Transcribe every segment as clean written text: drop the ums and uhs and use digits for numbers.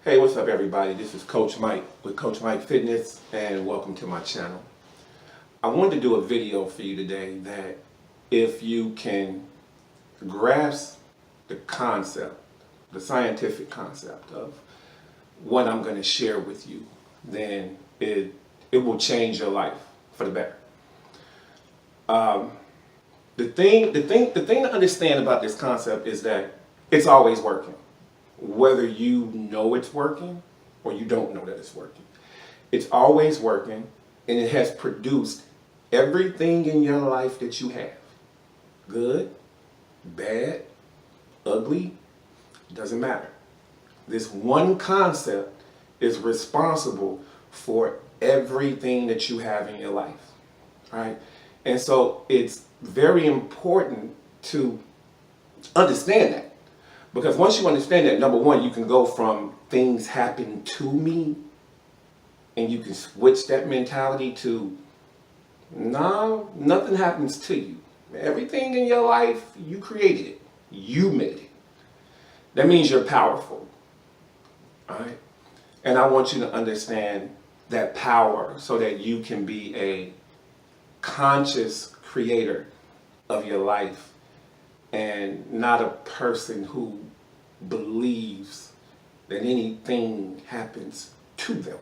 Hey, what's up everybody? This is Coach Mike with Coach Mike Fitness and welcome to my channel. I wanted to do a video for you today that if you can grasp the concept, the scientific concept of what I'm going to share with you, then it will change your life for the better. The thing to understand about this concept is that it's always working. Whether you know it's working or you don't know that it's working. It's always working, and it has produced everything in your life that you have. Good, bad, ugly, doesn't matter. This one concept is responsible for everything that you have in your life, right? And so it's very important to understand that. Because once you understand that, number one, you can go from things happen to me, and you can switch that mentality to, no, nothing happens to you. Everything in your life, you created it. You made it. That means you're powerful. All right? And I want you to understand that power so that you can be a conscious creator of your life and not a person who believes that anything happens to them.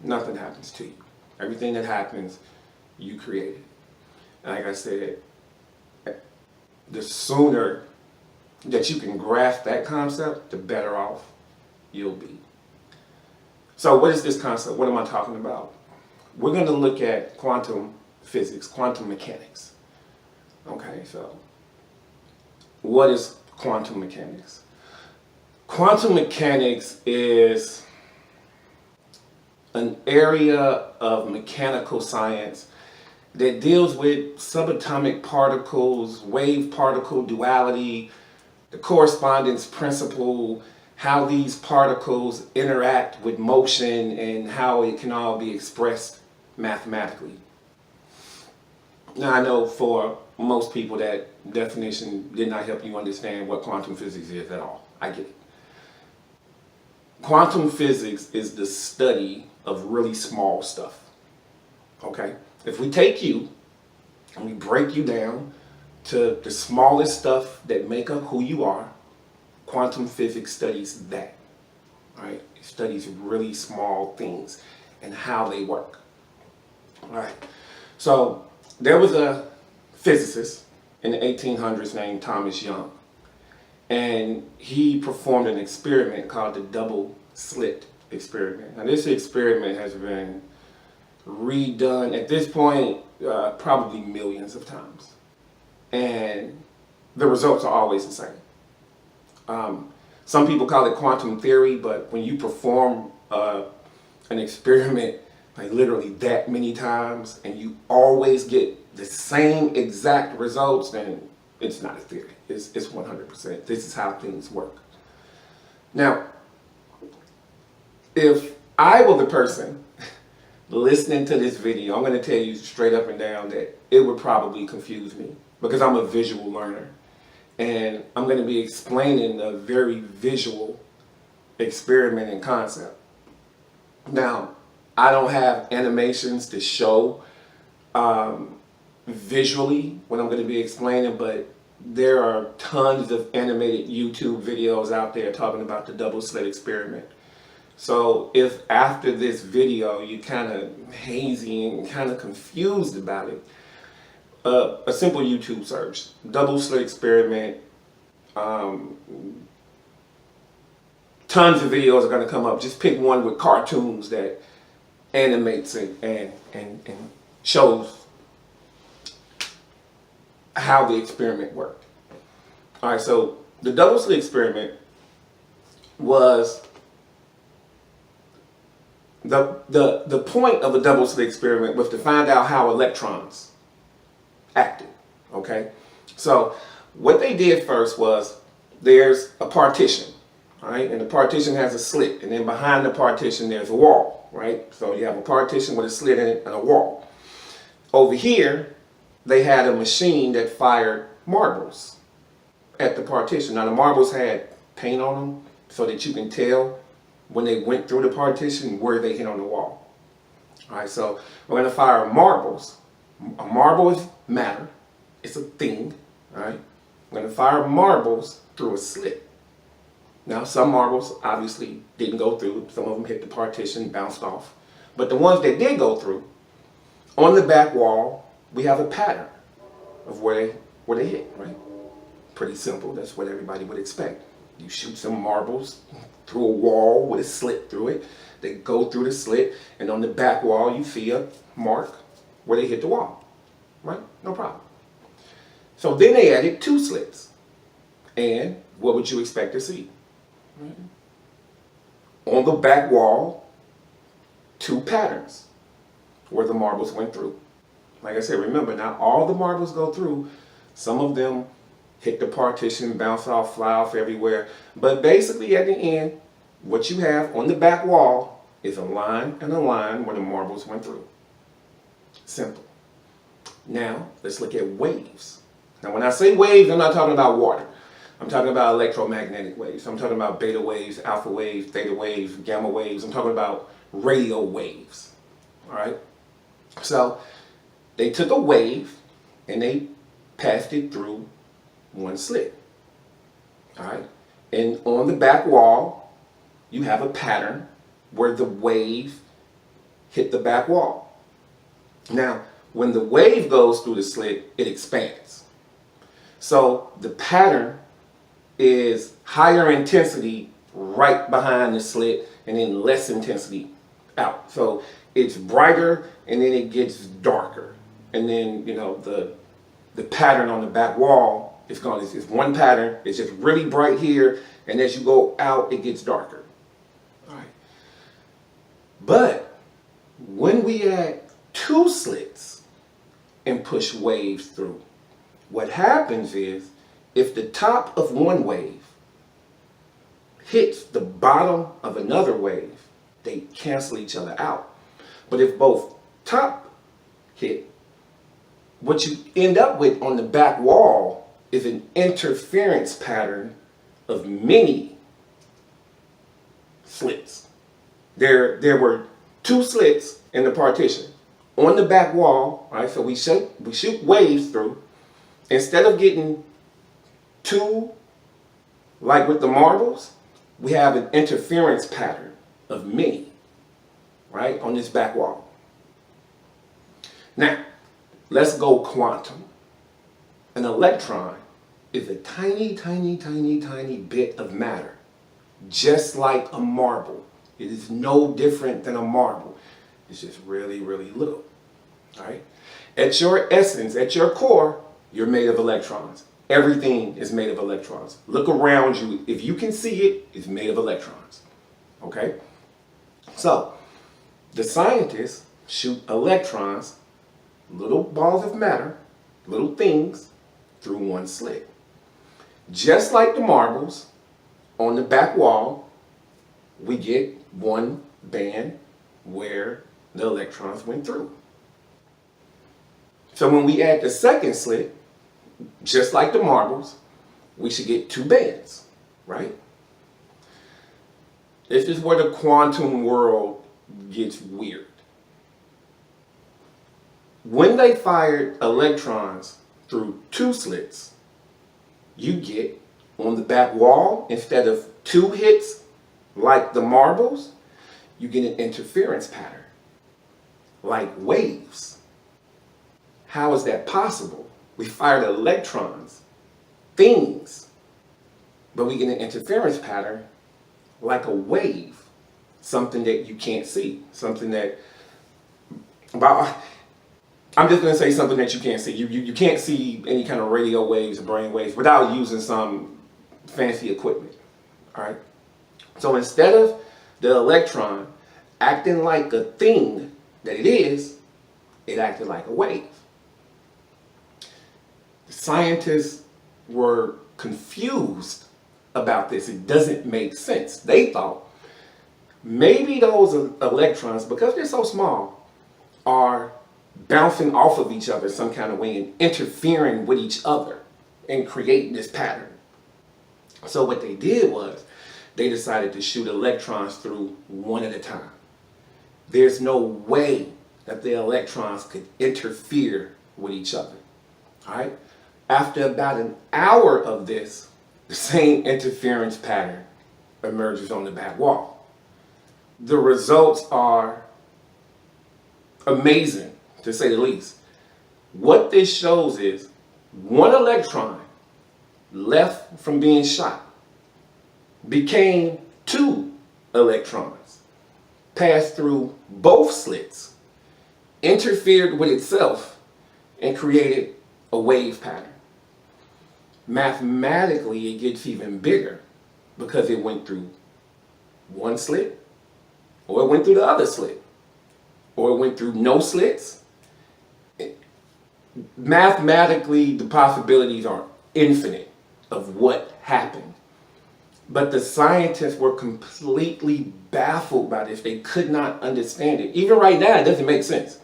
Nothing happens to you. Everything that happens, you created. And like I said, the sooner that you can grasp that concept, the better off you'll be. So what is this concept? What am I talking about? We're going to look at quantum physics, quantum mechanics. Okay, so what is quantum mechanics? Quantum mechanics is an area of mechanical science that deals with subatomic particles, wave-particle duality, the correspondence principle, how these particles interact with motion, and how it can all be expressed mathematically. Now, I know for most people that definition did not help you understand what quantum physics is at all. I get it. Quantum physics is the study of really small stuff. Okay? If we take you and we break you down to the smallest stuff that make up who you are, quantum physics studies that. Right? It studies really small things and how they work. All right? So there was a physicist in the 1800s named Thomas Young, and he performed an experiment called the double slit experiment. Now this experiment has been redone at this point probably millions of times, and the results are always the same. Some people call it quantum theory, but when you perform an experiment like literally that many times and you always get the same exact results, then it's not a theory. It's 100%. This is how things work. Now, if I were the person listening to this video, I'm going to tell you straight up and down that it would probably confuse me because I'm a visual learner. And I'm going to be explaining a very visual experiment and concept. Now, I don't have animations to show visually what I'm going to be explaining, but there are tons of animated YouTube videos out there talking about the double slit experiment. So if after this video you're kind of hazy and kind of confused about it, a simple YouTube search, double slit experiment, tons of videos are going to come up. Just pick one with cartoons that animates it and shows how the experiment worked. All right, so the double slit experiment was the point of a double slit experiment was to find out how electrons acted. Okay, so what they did first was there's a partition, all right, and the partition has a slit, and then behind the partition there's a wall, right? So you have a partition with a slit in it and a wall. Over here, they had a machine that fired marbles at the partition. Now the marbles had paint on them so that you can tell when they went through the partition, where they hit on the wall. All right, so we're going to fire marbles. A marble is matter. It's a thing. All right, we're going to fire marbles through a slit. Now, some marbles obviously didn't go through. Some of them hit the partition, bounced off. But the ones that did go through, on the back wall, we have a pattern of where they hit, right? Pretty simple. That's what everybody would expect. You shoot some marbles through a wall with a slit through it. They go through the slit, and on the back wall, you see a mark where they hit the wall, right? No problem. So then they added 2 slits. And what would you expect to see? Right? On the back wall, 2 patterns where the marbles went through. Like I said, remember, not all the marbles go through. Some of them hit the partition, bounce off, fly off everywhere. But basically at the end, what you have on the back wall is a line and a line where the marbles went through. Simple. Now, let's look at waves. Now, when I say waves, I'm not talking about water. I'm talking about electromagnetic waves. I'm talking about beta waves, alpha waves, theta waves, gamma waves. I'm talking about radio waves. All right? So, they took a wave and they passed it through one slit. All right? And on the back wall, you have a pattern where the wave hit the back wall. Now, when the wave goes through the slit, it expands. So the pattern is higher intensity right behind the slit and then less intensity out. So it's brighter and then it gets darker. And then, you know, the pattern on the back wall is gone. It's one pattern. It's just really bright here, and as you go out, it gets darker. All right. But when we add 2 slits and push waves through, what happens is if the top of one wave hits the bottom of another wave, they cancel each other out. But if both top hit, what you end up with on the back wall is an interference pattern of many slits. There were 2 slits in the partition. On the back wall, right, so we shoot waves through. Instead of getting 2, like with the marbles, we have an interference pattern of many, right, on this back wall. Now, let's go quantum. An electron is a tiny, tiny, tiny, tiny bit of matter, just like a marble. It is no different than a marble. It's just really, really little, all right? At your essence, at your core, you're made of electrons. Everything is made of electrons. Look around you. If you can see it, it's made of electrons, okay? So, the scientists shoot electrons, little balls of matter, little things, through one slit. Just like the marbles, on the back wall, we get one band where the electrons went through. So when we add the second slit, just like the marbles, we should get 2 bands, right? This is where the quantum world gets weird. When they fired electrons through 2 slits, you get on the back wall, instead of 2 hits like the marbles, you get an interference pattern, like waves. How is that possible? We fired electrons, things, but we get an interference pattern like a wave, something that you can't see, something that, I'm just going to say something that you can't see. You can't see any kind of radio waves or brain waves without using some fancy equipment, all right? So instead of the electron acting like a thing that it is, it acted like a wave. Scientists were confused about this. It doesn't make sense. They thought maybe those electrons, because they're so small, are bouncing off of each other some kind of way and interfering with each other and creating this pattern. So what they did was they decided to shoot electrons through one at a time. There's no way that the electrons could interfere with each other. All right? After about an hour of this, the same interference pattern emerges on the back wall. The results are amazing, to say the least. What this shows is one electron left from being shot became two electrons, passed through both slits, interfered with itself, and created a wave pattern. Mathematically, it gets even bigger because it went through one slit, or it went through the other slit, or it went through no slits. Mathematically, the possibilities are infinite of what happened. But the scientists were completely baffled by this. They could not understand it. Even right now, it doesn't make sense.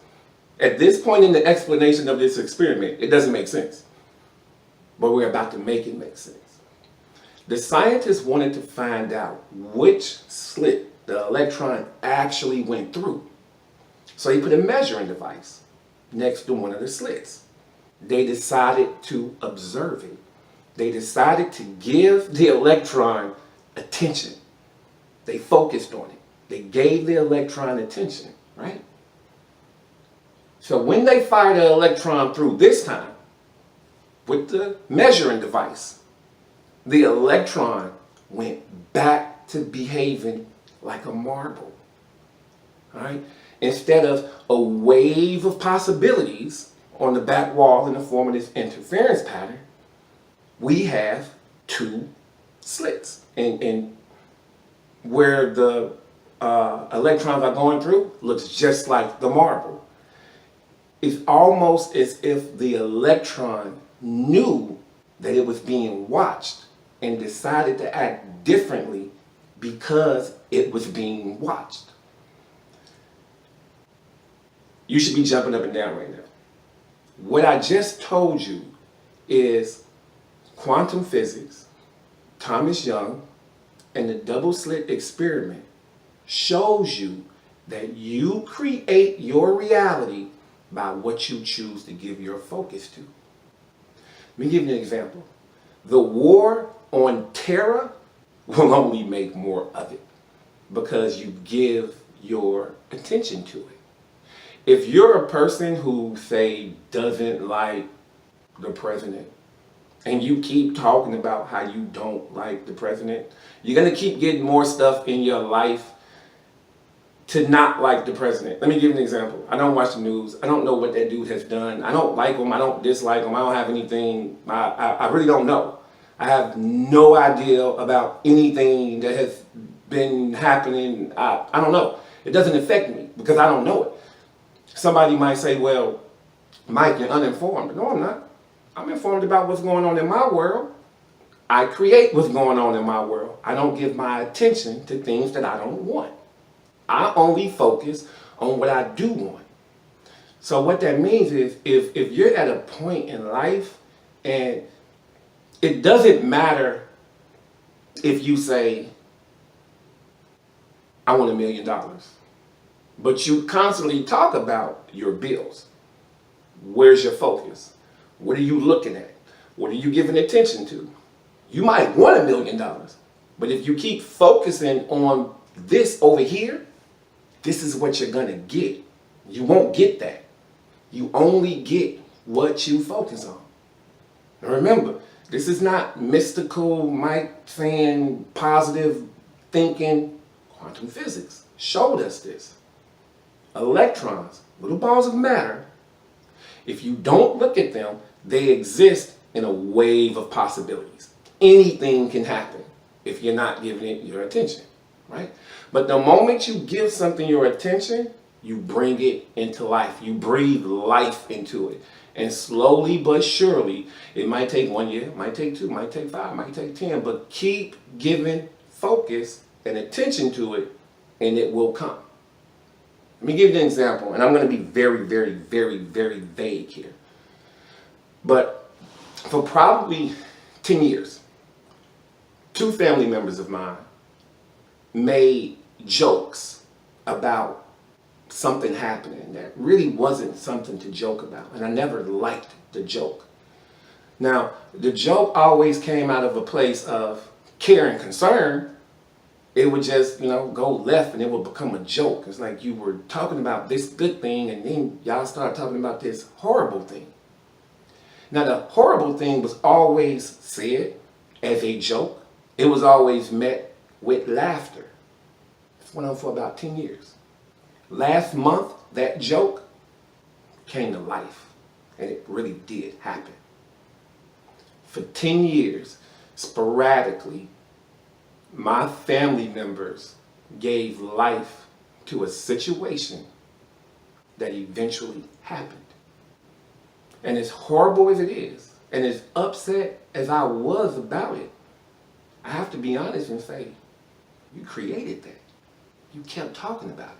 At this point in the explanation of this experiment, it doesn't make sense. But we're about to make it make sense. The scientists wanted to find out which slit the electron actually went through. So he put a measuring device next to one of the slits. They decided to observe it. They decided to give the electron attention. They focused on it. They gave the electron attention, right? So when they fired the electron through this time, with the measuring device, the electron went back to behaving like a marble. All right? Instead of a wave of possibilities on the back wall in the form of this interference pattern, we have two slits. And where the electrons are going through looks just like the marble. It's almost as if the electron knew that it was being watched and decided to act differently because it was being watched. You should be jumping up and down right now. What I just told you is quantum physics, Thomas Young, and the double slit experiment shows you that you create your reality by what you choose to give your focus to. Let me give you an example. The war on terror will only make more of it because you give your attention to it. If you're a person who, say, doesn't like the president, and you keep talking about how you don't like the president, you're going to keep getting more stuff in your life to not like the president. Let me give you an example. I don't watch the news. I don't know what that dude has done. I don't like him. I don't dislike him. I don't have anything. I really don't know. I have no idea about anything that has been happening. I don't know. It doesn't affect me because I don't know it. Somebody might say, well, Mike, you're uninformed. No, I'm not. I'm informed about what's going on in my world. I create what's going on in my world. I don't give my attention to things that I don't want. I only focus on what I do want. So what that means is if you're at a point in life and it doesn't matter if you say, I want $1 million, but you constantly talk about your bills. Where's your focus? What are you looking at? What are you giving attention to? You might want $1 million, but if you keep focusing on this over here, this is what you're going to get. You won't get that. You only get what you focus on. Now remember, this is not mystical Mike saying positive thinking. Quantum physics showed us this. Electrons, little balls of matter, if you don't look at them, they exist in a wave of possibilities. Anything can happen if you're not giving it your attention, right? But the moment you give something your attention, you bring it into life. You breathe life into it. And slowly but surely, it might take 1 year, it might take 2, it might take 5, it might take 10, but keep giving focus and attention to it, and it will come. Let me give you an example, and I'm going to be very, very, very, very vague here. But for probably 10 years, 2 family members of mine made jokes about something happening that really wasn't something to joke about. And I never liked the joke. Now, the joke always came out of a place of care and concern. It would just, go left and it would become a joke. It's like you were talking about this good thing and then y'all started talking about this horrible thing. Now, the horrible thing was always said as a joke. It was always met with laughter. It went on for about 10 years. Last month, that joke came to life. And it really did happen. For 10 years, sporadically, my family members gave life to a situation that eventually happened. And as horrible as it is, and as upset as I was about it, I have to be honest and say, you created that. You kept talking about it.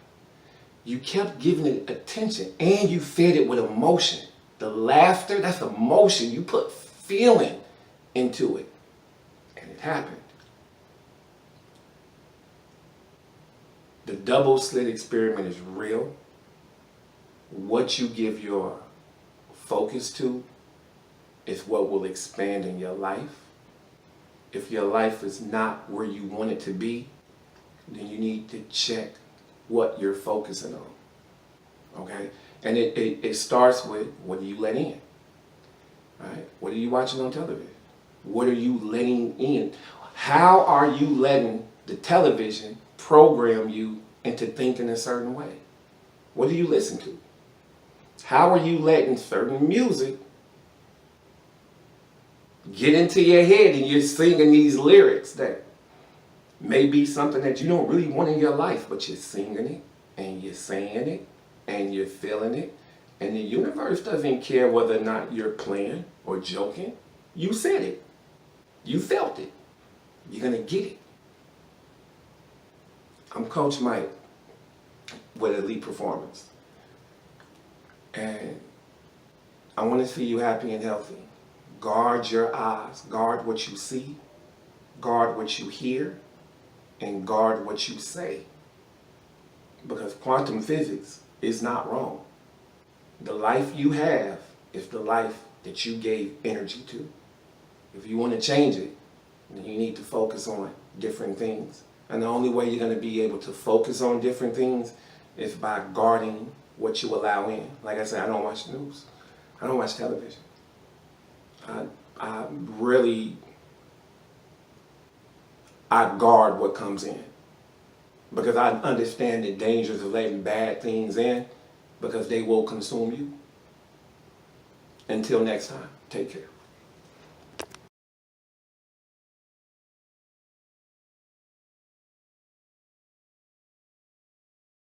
You kept giving it attention, and you fed it with emotion. The laughter, that's emotion. You put feeling into it, and it happened. The double slit experiment is real. What you give your focus to is what will expand in your life. If your life is not where you want it to be, then you need to check what you're focusing on. Okay? And it starts with, what do you let in? Right? What are you watching on television? What are you letting in? How are you letting the television program you into thinking a certain way? What do you listen to? How are you letting certain music get into your head and you're singing these lyrics that may be something that you don't really want in your life, but you're singing it and you're saying it and you're feeling it, and the universe doesn't care whether or not you're playing or joking. You said it. You felt it. You're going to get it. I'm Coach Mike with Elite Performance. And I want to see you happy and healthy. Guard your eyes. Guard what you see. Guard what you hear. And guard what you say. Because quantum physics is not wrong. The life you have is the life that you gave energy to. If you want to change it, then you need to focus on different things. And the only way you're going to be able to focus on different things is by guarding what you allow in. Like I said, I don't watch the news. I don't watch television. I guard what comes in. Because I understand the dangers of letting bad things in, because they will consume you. Until next time, take care.